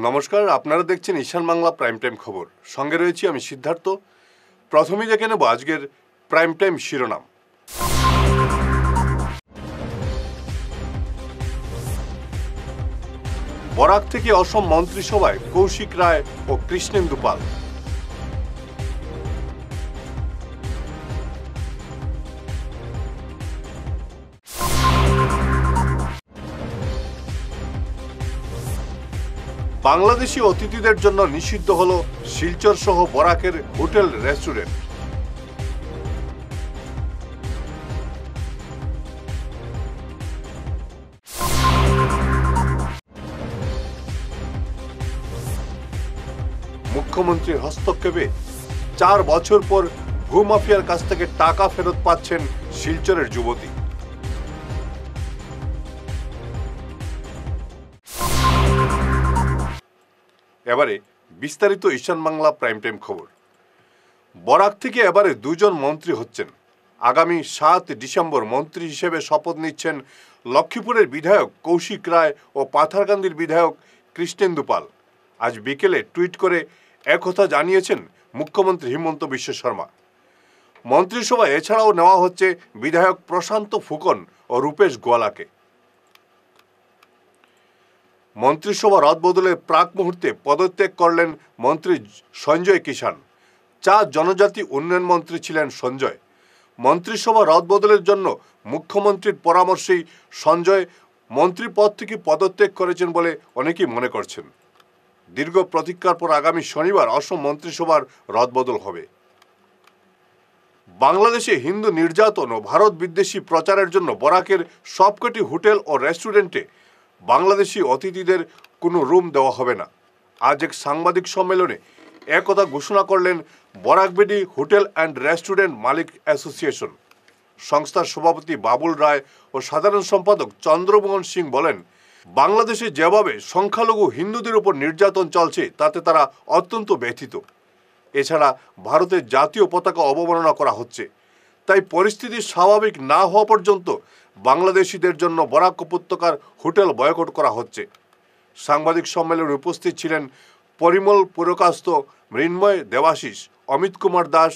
নমস্কার, আপনারা দেখছেন ঈশান বাংলা প্রাইম টাইম খবর। সঙ্গে রয়েছি আমি সিদ্ধার্থ। প্রথমেই দেখে নেব আজকের প্রাইম টাইম শিরোনাম। বরাক থেকে অসম মন্ত্রিসভায় কৌশিক রায় ও কৃষ্ণেন্দু পাল। বাংলাদেশি অতিথিদের জন্য নিষিদ্ধ হল শিলচর সহ বরাকের হোটেল রেস্টুরেন্ট। মুখ্যমন্ত্রীর হস্তক্ষেপে 4 বছর পর ভূমাফিয়ার কাছ থেকে টাকা ফেরত পাচ্ছেন শিলচরের যুবতী। এবারে বিস্তারিত ঈশান বাংলা প্রাইম টাইম খবর। বরাক থেকে এবারে 2 জন মন্ত্রী হচ্ছেন। আগামী 7 ডিসেম্বর মন্ত্রী হিসেবে শপথ নিচ্ছেন লক্ষ্মীপুরের বিধায়ক কৌশিক রায় ও পাথারকান্দির বিধায়ক কৃষ্ণেন্দু পাল। আজ বিকেলে টুইট করে একথা জানিয়েছেন মুখ্যমন্ত্রী হিমন্ত বিশ্ব শর্মা। মন্ত্রিসভায় এছাড়াও নেওয়া হচ্ছে বিধায়ক প্রশান্ত ফুকন ও রূপেশ গোয়ালাকে। মন্ত্রিসভা রদবদলের প্রাক মুহূর্তে পদত্যাগ করলেন মন্ত্রী সঞ্জয় কিষাণ। 4 জনজাতি উন্নয়ন মন্ত্রী ছিলেন সঞ্জয়। মন্ত্রিসভা রদবদলের জন্য মুখ্যমন্ত্রীর পরামর্শেই সঞ্জয় মন্ত্রী পদ থেকে পদত্যাগ করেছেন বলে অনেকেই মনে করছেন। দীর্ঘ প্রতীক্ষার পর আগামী শনিবার অসম মন্ত্রিসভার রদবদল হবে। বাংলাদেশে হিন্দু নির্যাতন ও ভারত বিদ্বেষী প্রচারের জন্য বরাকের সবকটি হোটেল ও রেস্টুরেন্টে বাংলাদেশি অতিথিদের কোনো রুম দেওয়া হবে না। আজ এক সাংবাদিক সম্মেলনে একথা ঘোষণা করলেন বরাকবেডি হোটেল অ্যান্ড রেস্টুরেন্ট মালিক অ্যাসোসিয়েশন। সংস্থার সভাপতি বাবুল রায় ও সাধারণ সম্পাদক চন্দ্রমোহন সিং বলেন, বাংলাদেশে যেভাবে সংখ্যালঘু হিন্দুদের উপর নির্যাতন চলছে তাতে তারা অত্যন্ত ব্যথিত। এছাড়া ভারতের জাতীয় পতাকা অবমাননা করা হচ্ছে। তাই পরিস্থিতি স্বাভাবিক না হওয়া পর্যন্ত বাংলাদেশিদের জন্য বরাক উপত্যকার হোটেল বয়কট করা হচ্ছে। সাংবাদিক সম্মেলনে উপস্থিত ছিলেন পরিমল পুরকাস্ত, মৃন্ময় দেবাশিস, অমিত কুমার দাস,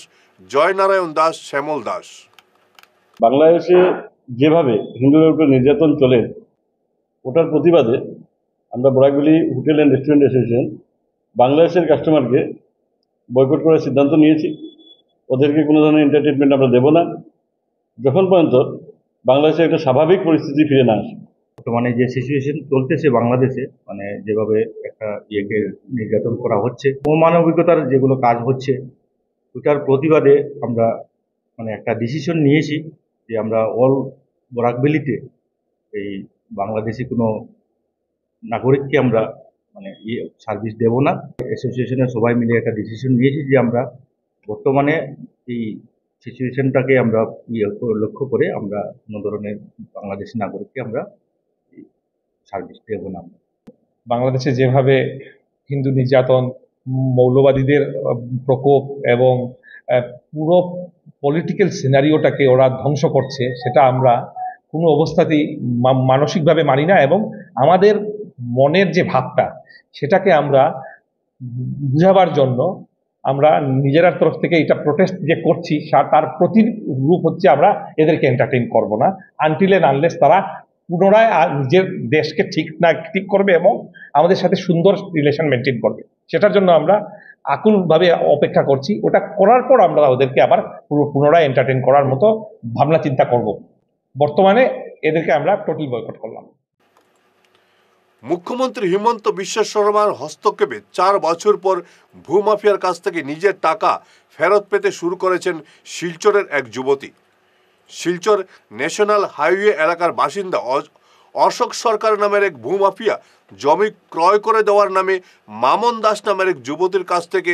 জয়নারায়ণ দাস, শ্যামল দাস। বাংলাদেশে যেভাবে হিন্দুদের উপর নির্যাতন চলে ওটার প্রতিবাদে আমরা Barak Valley hotel and restaurant association বাংলাদেশের কাস্টমারকে বয়কট করার সিদ্ধান্ত নিয়েছি। ওদেরকে কোনো ধরনের এন্টারটেনমেন্ট আমরা দেবো না যখন পর্যন্ত বাংলাদেশে একটা স্বাভাবিক পরিস্থিতি ফিরে না আসে। বর্তমানে যে সিচুয়েশন চলতেছে বাংলাদেশে, মানে যেভাবে একটা ইয়েকে নির্যাতন করা হচ্ছে, অমানবিকতার যেগুলো কাজ হচ্ছে, ওটার প্রতিবাদে আমরা একটা ডিসিশন নিয়েছি যে আমরা অল বরাকবেলিতে এই বাংলাদেশি কোনো নাগরিককে আমরা সার্ভিস দেব না। অ্যাসোসিয়েশনের সবাই মিলে একটা ডিসিশন নিয়েছি যে আমরা বর্তমানে এই সিচুয়েশনটাকে আমরা লক্ষ্য করে আমরা কোনো ধরনের বাংলাদেশি নাগরিককে আমরা সার্ভিস দেব না। বাংলাদেশে যেভাবে হিন্দু নির্যাতন, মৌলবাদীদের প্রকোপ এবং পুরো পলিটিক্যাল সিনারিওটাকে ওরা ধ্বংস করছে, সেটা আমরা কোনো অবস্থাতেই মানসিকভাবে মানি না। এবং আমাদের মনের যে ভাবটা, সেটাকে আমরা বুঝাবার জন্য আমরা নিজেরার তরফ থেকে এটা প্রোটেস্ট যে করছি, তার প্রতিরূপ হচ্ছে আমরা এদেরকে এন্টারটেইন করব না আনটিল এন্ড আনলেস তারা পুনরায় নিজের দেশকে ঠিক করবে এবং আমাদের সাথে সুন্দর রিলেশন মেনটেন করবে। সেটার জন্য আমরা আকুলভাবে অপেক্ষা করছি। ওটা করার পর আমরা ওদেরকে আবার পুনরায় এন্টারটেইন করার মতো ভাবনা চিন্তা করব। বর্তমানে এদেরকে আমরা টোটাল বয়কট করলাম। মুখ্যমন্ত্রী হিমন্ত বিশ্ব শর্মার হস্তক্ষেপে 4 বছর পর ভূমাফিয়ার কাছ থেকে নিজের টাকা ফেরত পেতে শুরু করেছেন শিলচরের এক যুবতী। শিলচর ন্যাশনাল হাইওয়ে এলাকার বাসিন্দা অশোক সরকার নামের এক ভূমাফিয়া জমি ক্রয় করে দেওয়ার নামে মামন দাস নামের এক যুবতীর কাছ থেকে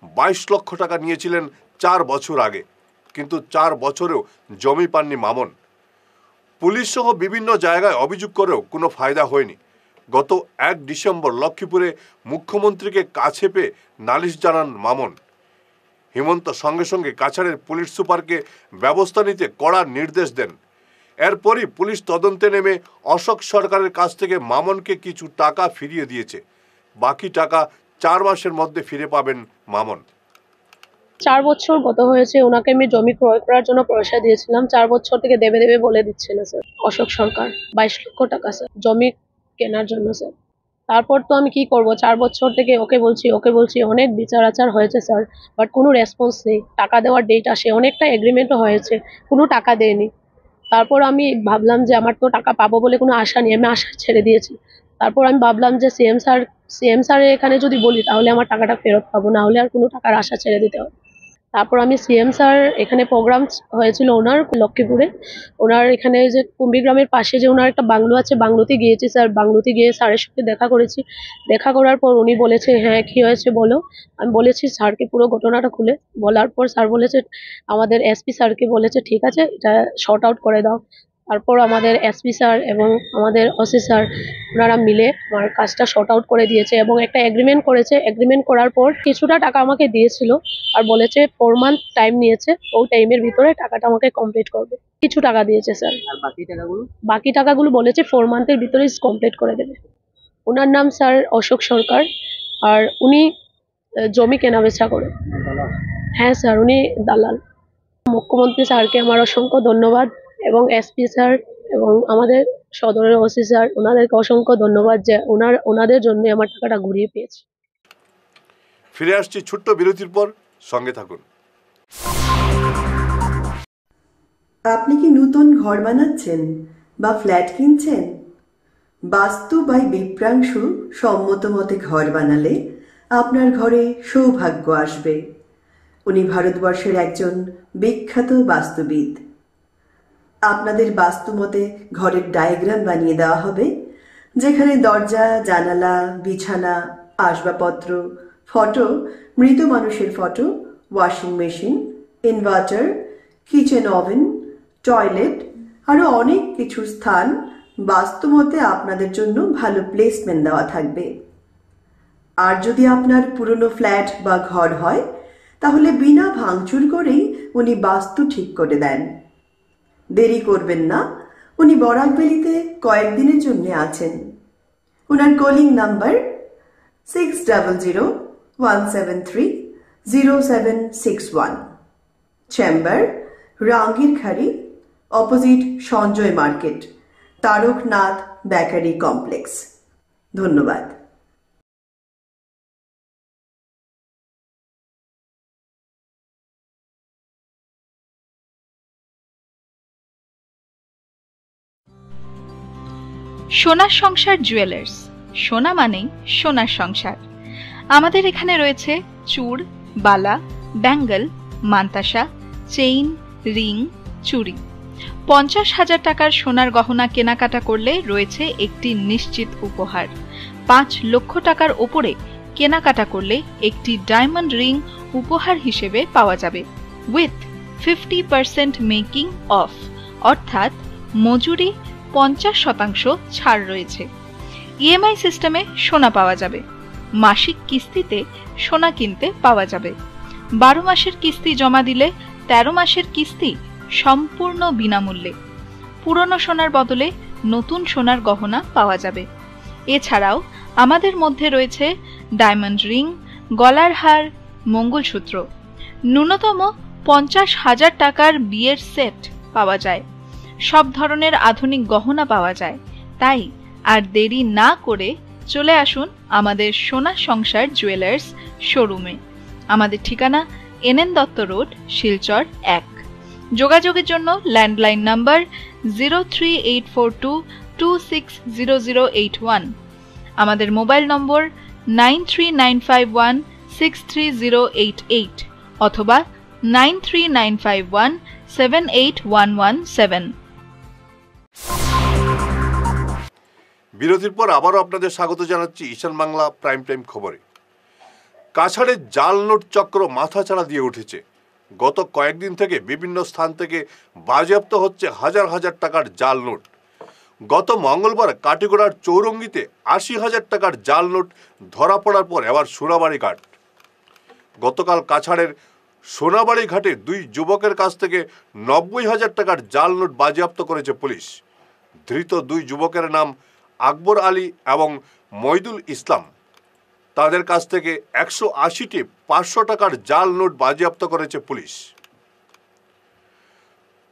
22 লক্ষ টাকা নিয়েছিলেন 4 বছর আগে। কিন্তু 4 বছরেও জমি পাননি মামন। পুলিশ সহ বিভিন্ন জায়গায় অভিযোগ করেও কোনো ফায়দা হয়নি। গত 1 ডিসেম্বর লক্ষ্মীপুরে মুখ্যমন্ত্রীকে কাছে পেয়ে নালিশ জানান মামন। হিমন্ত সঙ্গে সঙ্গে কাছাড়ের পুলিশ সুপারকে ব্যবস্থা নিতে কড়া নির্দেশ দেন। এরপরই পুলিশ তদন্তে নেমে অশোক সরকারের কাছ থেকে মামনকে কিছু টাকা ফিরিয়ে দিয়েছে। বাকি টাকা 4 মাসের মধ্যে ফিরে পাবেন মামুন। 4 বছর গত হয়েছে, ওনাকে আমি জমি ক্রয় করার জন্য পয়সা দিয়েছিলাম। 4 বছর থেকে দেবে দেবে বলে দিচ্ছে না স্যার। অশোক সরকার 22 লক্ষ টাকা স্যার জমি কেনার জন্য স্যার। তারপর তো আমি কি করব, 4 বছর থেকে ওকে বলছি অনেক বিচার আচার হয়েছে স্যার, বাট কোনো রেসপন্স নেই। টাকা দেওয়ার ডেট আসে, অনেকটা এগ্রিমেন্টও হয়েছে, কোনো টাকা দেয়নি। তারপর আমি ভাবলাম যে আমার তো টাকা পাবো বলে কোনো আশা নেই, আমি আশা ছেড়ে দিয়েছি। তারপর আমি ভাবলাম যে সিএম স্যারের এখানে যদি বলি তাহলে আমার টাকাটা ফেরত পাবো, না হলে আর কোনো টাকার আশা ছেড়ে দিতে হবে। তারপর আমি সিএম স্যার এখানে প্রোগ্রাম হয়েছিল ওনার লক্ষ্মীপুরে, ওনার এখানে যে কুম্ভীগ্রামের পাশে যে ওনার একটা বাংলো আছে, বাংলোতে গিয়েছি স্যার। বাংলোতে গিয়ে স্যারের সাথে দেখা করেছি। দেখা করার পর উনি বলেছে হ্যাঁ কী হয়েছে বলো। আমি বলেছি স্যারকে পুরো ঘটনাটা খুলে। বলার পর স্যার বলেছে, আমাদের এসপি স্যারকে বলেছে ঠিক আছে এটা শর্ট আউট করে দাও। তারপর আমাদের এসপি স্যার এবং আমাদের ওসি স্যার ওনারা মিলে আমার কাজটা শর্ট আউট করে দিয়েছে এবং একটা এগ্রিমেন্ট করেছে। এগ্রিমেন্ট করার পর কিছুটা টাকা আমাকে দিয়েছিল আর বলেছে 4 মান্থ টাইম নিয়েছে, ওই টাইমের ভিতরে টাকাটা আমাকে কমপ্লিট করবে। কিছু টাকা দিয়েছে স্যার। আর বাকি টাকাগুলো বলেছে 4 মান্থের ভিতরে কমপ্লিট করে দেবে। ওনার নাম স্যার অশোক সরকার, আর উনি জমি কেনাবেচা করে। হ্যাঁ স্যার, উনি দালাল। মুখ্যমন্ত্রী স্যারকে আমার অসংখ্য ধন্যবাদ এবং এসপি স্যার এবং আমাদের সদরের ওসি স্যার, ওনাদেরকে অসংখ্য ধন্যবাদ যে ওনাদের জন্য আমার টাকাটা ঘুরিয়ে পেয়েছি। ফিরে আসছি ছোট্ট বিরতির পর, সঙ্গে থাকুন। আপনি কি নতুন ঘর বানাচ্ছেন বা ফ্ল্যাট কিনছেন? বাস্তু বাই বিপ্রাংশু সম্মত মতে ঘর বানালে আপনার ঘরে সৌভাগ্য আসবে। উনি ভারতবর্ষের একজন বিখ্যাত বাস্তুবিদ। আপনাদের বাস্তু মতে ঘরের ডায়াগ্রাম বানিয়ে দেওয়া হবে, যেখানে দরজা, জানালা, বিছানা, আসবাবপত্র, ফটো, মৃত মানুষের photo, washing machine, inverter, kitchen oven, toilet আরও অনেক কিছু স্থান বাস্তুমতে আপনাদের জন্য ভালো প্লেসমেন্ট দেওয়া থাকবে। আর যদি আপনার পুরনো ফ্ল্যাট বা ঘর হয় তাহলে বিনা ভাঙচুর করেই উনি বাস্তু ঠিক করে দেন। দেরি করবেন না, উনি বরাকভ্যালিতে কয়েকদিনের জন্য আছেন। ওনার calling number 6001730761। Chamber Rangirkhari, opposite Sanjay market, Taraknath bakery complex. ধন্যবাদ। সোনার সংসার জুয়েলার্স, সোনা মানেই সোনার সংসার। আমাদের এখানে রয়েছে চূড়, বালা, ব্যাঙ্গল, মান্তাসা, চেইন, রিং, চুড়ি। 50,000 টাকার সোনার গহনা কেনাকাটা করলে রয়েছে একটি নিশ্চিত উপহার। 5 লক্ষ টাকার ওপরে কেনাকাটা করলে একটি ডায়মন্ড রিং উপহার হিসেবে পাওয়া যাবে, উইথ 50% মেকিং অফ, অর্থাৎ মজুরি 50% ছাড় রয়েছে। ইএমআই সিস্টেমে সোনা পাওয়া যাবে। মাসিক কিস্তিতে সোনা কিনতে পাওয়া যাবে। 12 মাসের কিস্তি জমা দিলে 13 মাসের কিস্তি সম্পূর্ণ বিনামূল্যে। পুরনো সোনার বদলে নতুন সোনার গহনা পাওয়া যাবে। এছাড়াও আমাদের মধ্যে রয়েছে ডায়মন্ড রিং, গলার হার, মঙ্গলসূত্র। ন্যূনতম 50,000 টাকার বিয়ের সেট পাওয়া যায়। সব ধরনের আধুনিক গহনা পাওয়া যায়। তাই আর দেরি না করে চলে আসুন আমাদের সোনা সংসার জুয়েলার্স শোরুমে। আমাদের ঠিকানা NN দত্ত রোড, শিলচর 1। যোগাযোগের জন্য ল্যান্ডলাইন নাম্বার 03842260081, আমাদের মোবাইল নম্বর 9395163088 অথবা 9395178117। বিরতির পর আবারও আপনাদের স্বাগত জানাচ্ছি ঈশান বাংলা প্রাইম টাইম খবরে। কাছাড়ের জাল নোট চক্র মাথাচাড়া দিয়ে উঠেছে। গত কয়েকদিন থেকে বিভিন্ন স্থান থেকে বাজেয়াপ্ত হচ্ছে হাজার হাজার টাকার জাল নোট। গত মঙ্গলবার কাটিগড়ার চৌরঙ্গিতে 80,000 টাকার জাল নোট ধরা পড়ার পর এবার সোনাবাড়ি ঘাট। গতকাল কাছাড়ের সোনাবাড়ি ঘাটে 2 যুবকের কাছ থেকে 90,000 টাকার জাল নোট বাজেয়াপ্ত করেছে পুলিশ। ধৃত 2 যুবকের নাম আকবর আলী এবং মইদুল ইসলাম। তাদের কাছ থেকে 180টি 500 টাকার জাল নোট বাজেয়াপ্ত করেছে পুলিশ।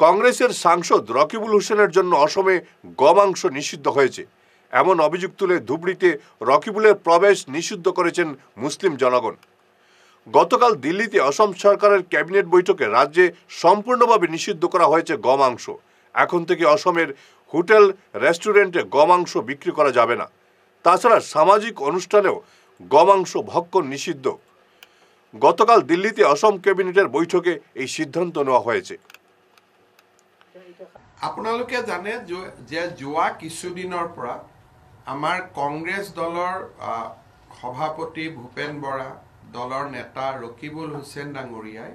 কংগ্রেসের সাংসদ রকিবুল হোসেনের জন্য অসমে গমাংস নিষিদ্ধ হয়েছে এমন অভিযোগ তুলে ধুবড়ীতে রকিবুলের প্রবেশ নিষিদ্ধ করেছেন মুসলিম জনগণ। গতকাল দিল্লিতে অসম সরকারের ক্যাবিনেট বৈঠকে রাজ্যে সম্পূর্ণভাবে নিষিদ্ধ করা হয়েছে গমাংস। এখন থেকে অসমের হোটেল রেস্টুরেন্টে গমাংস বিক্রি করা যাবে না। তাছাড়া সামাজিক অনুষ্ঠানেও গমাংস ভক্ষণ নিষিদ্ধ। গতকাল দিল্লিতে অসম ক্যাবিনেটের বৈঠকে এই সিদ্ধান্ত নেওয়া হয়েছে। আপোনালোকে জানে যে যোৱা কিছুদিনৰ পৰা আমাৰ কংগ্ৰেছ দলৰ সভাপতি ভূপেন বৰা, দলৰ নেতা ৰকিবুল হুছেইন ডাঙৰীয়াই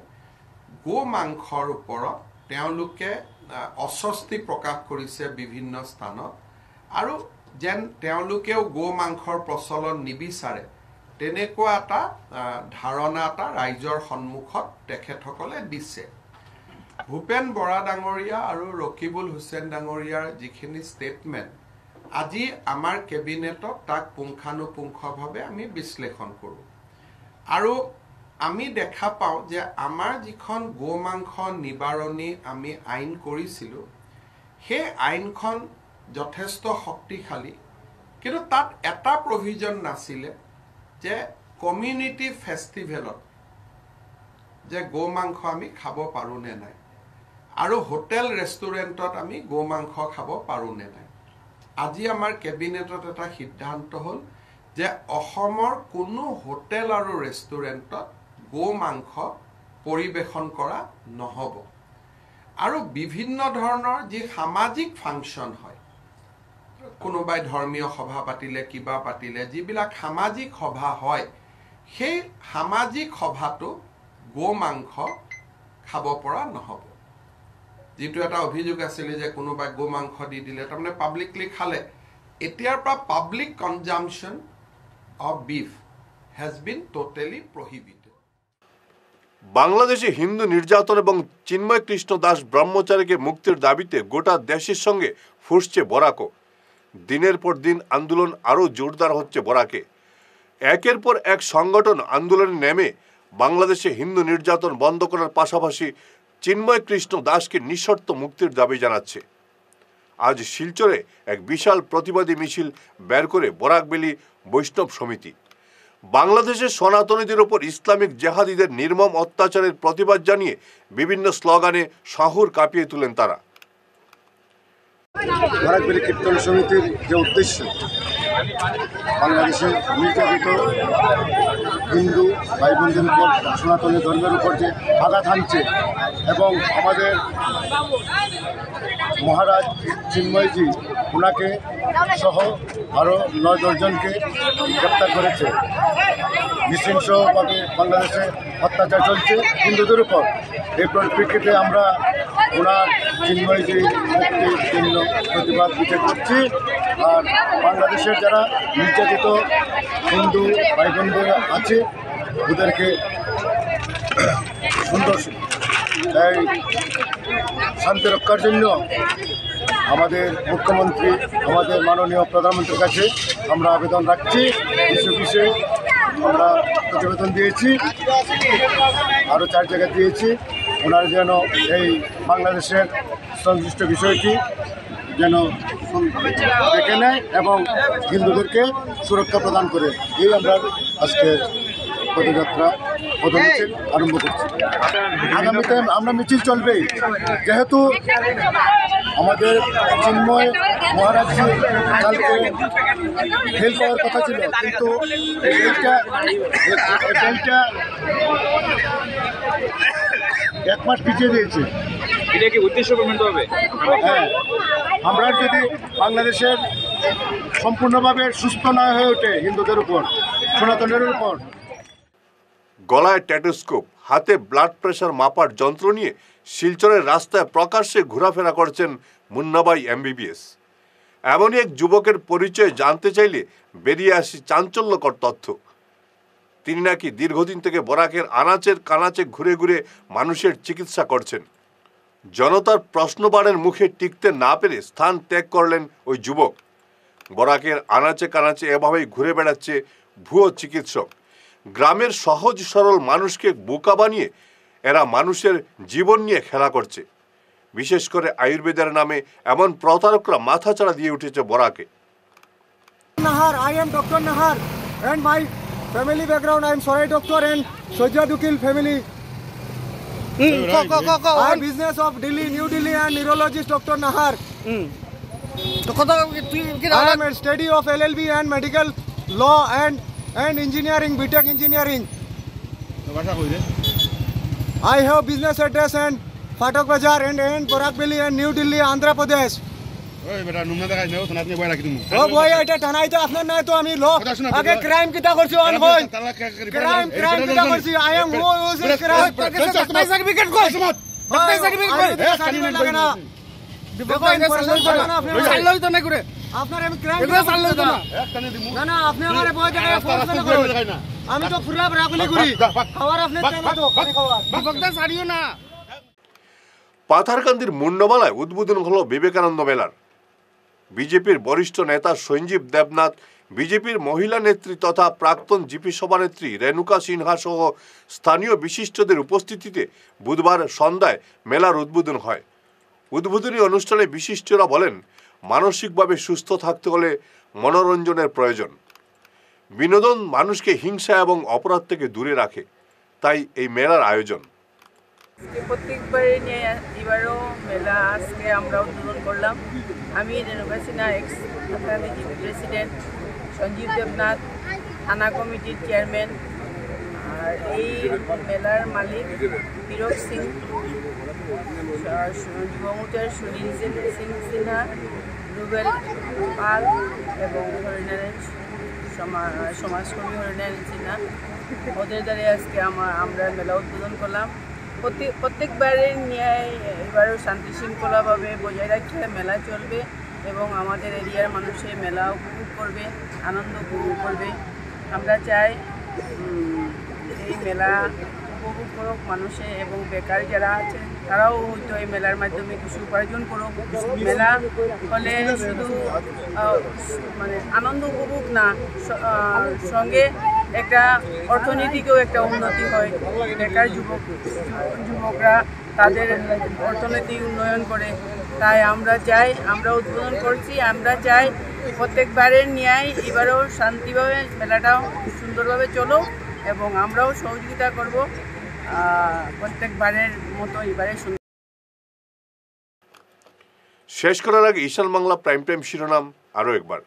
গো মাংসৰ ওপৰত তেওঁলোকে অস্বস্তি প্ৰকাশ কৰিছে বিভিন্ন স্থানত, আৰু যেন তেওঁলোকেও গো মাংসৰ প্ৰচলন নিবিচাৰে তেনেকুৱা এটা ধাৰণা এটা ৰাইজৰ সন্মুখত তেখেতসকলে দিছে। ভূপেন বৰা ডাঙৰীয়া আৰু ৰকিবুল হুছেইন ডাঙৰীয়াৰ যিখিনি ষ্টেটমেণ্ট আজি আমাৰ কেবিনেটত তাক পুংখানুপুংখভাৱে আমি বিশ্লেষণ কৰোঁ, আৰু আমি দেখা পাওঁ যে আমাৰ যিখন গো মাংস নিবাৰণী আমি আইন কৰিছিলোঁ সেই আইনখন যথেষ্ট শক্তিশালী, কিন্তু তাত এটা প্ৰভিজন নাছিলে যে কমিউনিটি ফেষ্টিভেলত যে গো মাংস আমি খাব পাৰোঁ নে নাই, আৰু হোটেল ৰেষ্টুৰেণ্টত আমি গো মাংস খাব পাৰোঁ নে নাই। আজি আমাৰ কেবিনেটত এটা সিদ্ধান্ত হ'ল যে অসমৰ কোনো হোটেল আৰু ৰেষ্টুৰেণ্টত গো মাংস পৰিৱেশন কৰা নহ'ব, আৰু বিভিন্ন ধৰণৰ যি সামাজিক ফাংচন হয়, কোনোবাই ধৰ্মীয় সভা পাতিলে, কিবা পাতিলে, যিবিলাক সামাজিক সভা হয় সেই সামাজিক সভাটো গো মাংস খাব পৰা নহ'ব। যিটো এটা অভিযোগ আছিলে যে কোনোবাই গো মাংস দি দিলে তাৰমানে পাব্লিকলি খালে, এতিয়াৰ পৰা public consumption of beef has been totally prohibited. বাংলাদেশে হিন্দু নির্যাতন এবং চিন্ময় কৃষ্ণ দাস ব্রহ্মচারীকে মুক্তির দাবিতে গোটা দেশের সঙ্গে ফুঁসছে বরাকও। দিনের পর দিন আন্দোলন আরও জোরদার হচ্ছে বরাকে। একের পর এক সংগঠন আন্দোলনে নেমে বাংলাদেশে হিন্দু নির্যাতন বন্ধ করার পাশাপাশি চিন্ময় কৃষ্ণ দাসকে নিঃশর্ত মুক্তির দাবি জানাচ্ছে। আজ শিলচরে এক বিশাল প্রতিবাদী মিছিল বের করে বরাকবেলি বৈষ্ণব সমিতি। বাংলাদেশের সনাতনীদের ওপর ইসলামিক জেহাদিদের নির্মম অত্যাচারের প্রতিবাদ জানিয়ে বিভিন্ন স্লোগানে শহর কাঁপিয়ে তুলেন তারা। বরাকবেলি কীর্তন সমিতির যে উদ্দেশ্য বাংলাদেশে নির্যাতিত হিন্দু ভাই বোনদের উপর, সনাতনী ধর্মের উপর যে আঘাত হানছে এবং আমাদের মহারাজ চিন্ময়জি ওনাকে সহ আরও 9-10 জনকে গ্রেপ্তার করেছে। নৃশংসভাবে বাংলাদেশে অত্যাচার চলছে হিন্দুদের উপর। এই পরিপ্রেক্ষিতে আমরা ওনার চিন্ময়জি মুক্তির জন্য প্রতিবাদ দিতে করছি। আর বাংলাদেশের যারা নির্যাতিত হিন্দু ভাই বোনদের আছে ওদেরকে সুন্দর এই শান্তি রক্ষার জন্য আমাদের মুখ্যমন্ত্রী, আমাদের মাননীয় প্রধানমন্ত্রীর কাছে আমরা আবেদন রাখছি। বিষয়ে আমরা প্রতিবেদন দিয়েছি, আরও 4 জায়গায় দিয়েছি। ওনারা যেন এই বাংলাদেশের সংশ্লিষ্ট বিষয়টি যেন দেখে নেয় এবং হিন্দুদেরকে সুরক্ষা প্রদান করে, এই আমরা আজকে পদযাত্রা পদমিছিল আরম্ভ করছি। আগামীতে আমরা মিছিল চলবেই, যেহেতু আমাদের চিন্ময় মহারাজজি কালকে ফেল পাওয়ার কথা ছিল, কিন্তু বেলটা 1 মাস পিছিয়ে দিয়েছে। এটা কি উদ্দেশ্য প্রমাণিত হবে? হ্যাঁ, আমরা যদি বাংলাদেশের সম্পূর্ণভাবে সুস্থ না হয়ে ওঠে হিন্দুদের উপর, সনাতনের উপর। গলায় ট্যাটোস্কোপ, হাতে ব্লাড প্রেশার মাপার যন্ত্র নিয়ে শিলচরের রাস্তায় প্রকাশ্যে ঘোরাফেরা করছেন মুন্নাবাই MBBS। এমনই এক যুবকের পরিচয় জানতে চাইলে বেরিয়ে আসে চাঞ্চল্যকর তথ্য। তিনি নাকি দীর্ঘদিন থেকে বরাকের আনাচের কানাচে ঘুরে ঘুরে মানুষের চিকিৎসা করছেন। জনতার প্রশ্নবাণের মুখে টিকতে না পেরে স্থান ত্যাগ করলেন ওই যুবক। বরাকের আনাচে কানাচে এভাবেই ঘুরে বেড়াচ্ছে ভুয়ো চিকিৎসক। গ্রামের সহজ সরল মানুষকে বোকা বানিয়ে এরা মানুষের জীবন নিয়ে খেলা করছে। বিশেষ করে আয়ুর্বেদের নামে এমন প্রতারকরা মাথাচাড়া দিয়ে উঠেছে বরাকে। Nahar, I am Dr. Nahar and my family background, I am Sorai doctor and Shojad Ukil family. I am business of Delhi, New Delhi and neurologist Dr. Nahar. I am a study of LLB and medical law and engineering, BTech engineering. I have business address and Fatak Bazar and Borakbeli and New Delhi, Andhra Pradesh. ও বয় এটা থানায় তো আপনার নাই তো আমি লোক আগে crime কিটা করছি অন কই ক্রাইম কিটা করছি I am who is crime certificate কই সার্টিফিকেট লাগে না দেখো ইনফরমেশন করে না আপনি চাইলই তো না করে আপনার আমি ক্রাইম এটা চাইলই তো না না আপনি আমারে বয় জায়গায় ফোর্স করে আমি তো পুরা রাগুলি করি খাবার আপনি চাই না তো খাবার বিপক্ষে ছাড়িও না। পাথারকান্দির মুন্ডমালায় উদ্বোধন হলো বিবেকানন্দ মেলার। বিজেপির বরিষ্ঠ নেতা সঞ্জীব দেবনাথ, বিজেপির মহিলা নেত্রী তথা প্রাক্তন জিপি সভানেত্রী রেণুকা সিনহা সহ স্থানীয় বিশিষ্টদের উপস্থিতিতে বুধবার সন্ধ্যায় মেলার উদ্বোধন হয়। উদ্বোধনী অনুষ্ঠানে বিশিষ্টরা বলেন, মানসিকভাবে সুস্থ থাকতে হলে মনোরঞ্জনের প্রয়োজন। বিনোদন মানুষকে হিংসা এবং অপরাধ থেকে দূরে রাখে, তাই এই মেলার আয়োজন। প্রত্যেকবারে নিয়ে এবারও মেলা আজকে আমরা উদ্বোধন করলাম। আমি Renuka Sinha ex GP president, Sanjeev Debnath থানা কমিটির চেয়ারম্যান, আর এই মেলার মালিক বীরক সিং, যুবমোর্চার সুনীল সিং সিনহা, রুবেল পাল এবং হরিনারায়ণ সমাজকর্মী হরিনারায়ণ সিনহা। ওদের দ্বারা আজকে আমরা মেলা উদ্বোধন করলাম। প্রত্যেকবারের ন্যায় এবারও শান্তি শৃঙ্খলাভাবে বজায় রাখতে মেলা চলবে এবং আমাদের এরিয়ার মানুষের মেলা উপভোগ করবে, আনন্দ উপভোগ করবে। আমরা চাই এই মেলা উপভোগ করুক মানুষে এবং বেকার যারা আছে তারাও হয়তো এই মেলার মাধ্যমে কিছু উপার্জন করুক। মেলা হলে শুধু মানে আনন্দ উপভোগ না, সঙ্গে একটা অর্থনীতিকেও একটা উন্নতি হয়। বেকার যুবকরা তাদের অর্থনীতি উন্নয়ন করে। তাই আমরা চাই, আমরা উদ্বোধন করছি, আমরা চাই প্রত্যেকবারের ন্যায় এবারেও শান্তিভাবে মেলাটাও সুন্দরভাবে চলুক এবং আমরাও সহযোগিতা করব প্রত্যেকবারের মতো এবারে। শেষ করার আগে ঈশান বাংলা প্রাইম টাইম শিরোনাম আরও একবার।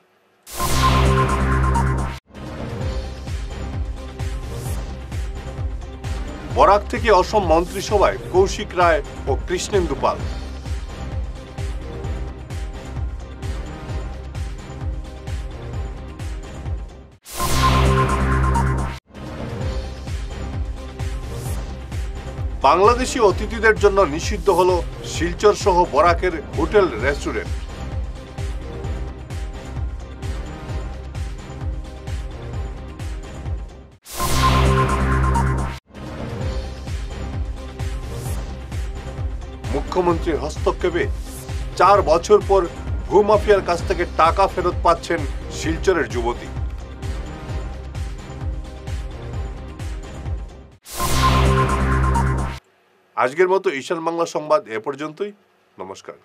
বরাক থেকে অসম মন্ত্রিসভায় কৌশিক রায় ও কৃষ্ণেন্দু পাল। বাংলাদেশি অতিথিদের জন্য নিষিদ্ধ হলো শিলচর সহ বরাকের হোটেল রেস্টুরেন্ট। মুখ্যমন্ত্রীর হস্তক্ষেপে 4 বছর পর ভূমাফিয়ার কাছ থেকে টাকা ফেরত পাচ্ছেন শিলচরের যুবতী। আজকের মতো ঈশান বাংলা সংবাদ এ পর্যন্তই। নমস্কার।